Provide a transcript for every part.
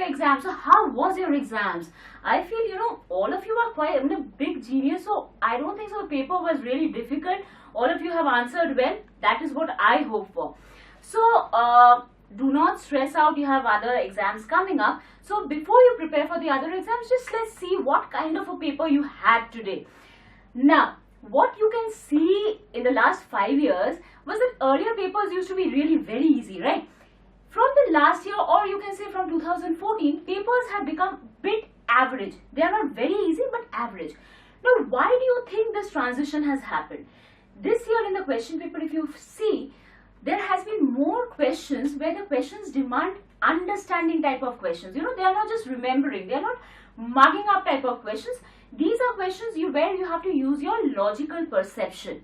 your exams. So how was your exams? I feel, all of you are quite a big genius, so I don't think so the paper was really difficult. All of you have answered well. That is what I hope for. So do not stress out, you have other exams coming up. So before you prepare for the other exams, just let's see what kind of a paper you had today. Now, what you can see in the last 5 years was that earlier papers used to be really very easy, right? From the last year, or you can say from 2014, papers have become bit average. They are not very easy but average. Now, why do you think this transition has happened? This year in the question paper, if you see, there has been more questions where the questions demand understanding type of questions. They are not just remembering, they are not mugging up type of questions. These are questions where you have to use your logical perception.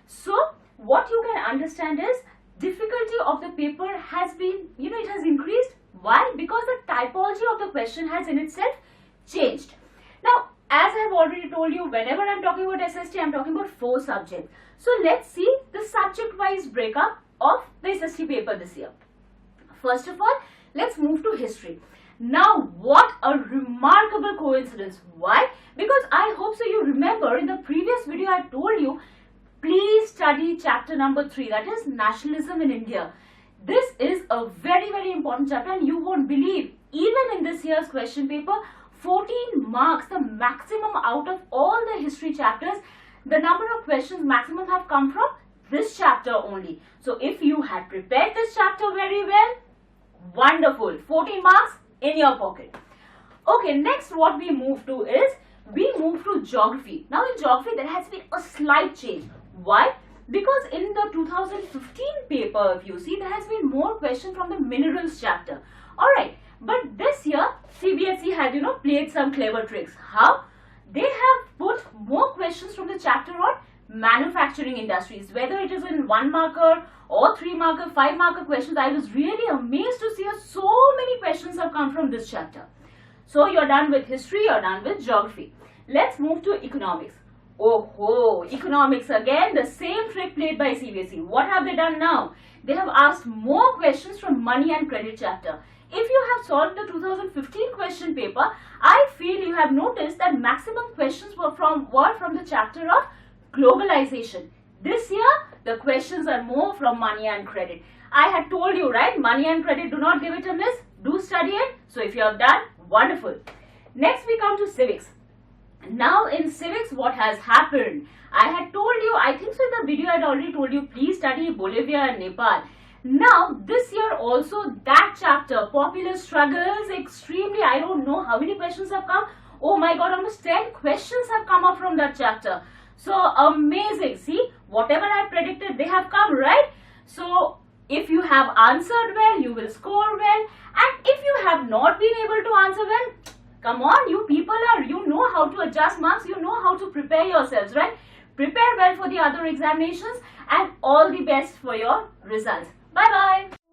So what you can understand is difficulty of the paper has been, it has increased. Why? Because the typology of the question has in itself changed. Now, as I have already told you, whenever I am talking about SST, I am talking about 4 subjects. So let's see the subject-wise breakup of the SST paper this year. First of all, let's move to history. Now, what a remarkable coincidence. Why? Because I hope so you remember in the previous video I told you, please study chapter number 3, that is Nationalism in India. This is a very, very important chapter, and you won't believe, even in this year's question paper, 14 marks, the maximum out of all the history chapters, the number of questions maximum have come from this chapter only. So if you had prepared this chapter very well, wonderful, 14 marks in your pocket. Okay, next what we move to is, we move to geography. Now in geography there has been a slight change. Why? Because in the 2015 paper, if you see, there has been more questions from the minerals chapter. Alright, but this year CBSE has, played some clever tricks. How? They have put more questions from the chapter on manufacturing industries, whether it is in 1 marker or 3 marker, 5 marker questions. I was really amazed to see so many questions have come from this chapter. So you're done with history, you're done with geography. Let's move to economics. Oh, economics again, the same trick played by CBSE. What have they done now? They have asked more questions from money and credit chapter. If you have solved the 2015 question paper, I feel you have noticed that maximum questions were from the chapter of globalization. This year, the questions are more from money and credit. I had told you, right? Money and credit, do not give it a miss. Do study it. So if you have done, wonderful. Next we come to civics. Now in civics, what has happened? I had told you, I think so in the video I had already told you, please study Bolivia and Nepal. Now this year also that chapter, popular struggles, extremely, I don't know how many questions have come. Oh my god, almost 10 questions have come up from that chapter. So amazing. See, whatever I predicted, they have come, right? So if you have answered well, you will score well. And if you have not been able to answer well, come on, you people you know how to adjust marks, you know how to prepare yourselves, right? Prepare well for the other examinations and all the best for your results. Bye-bye.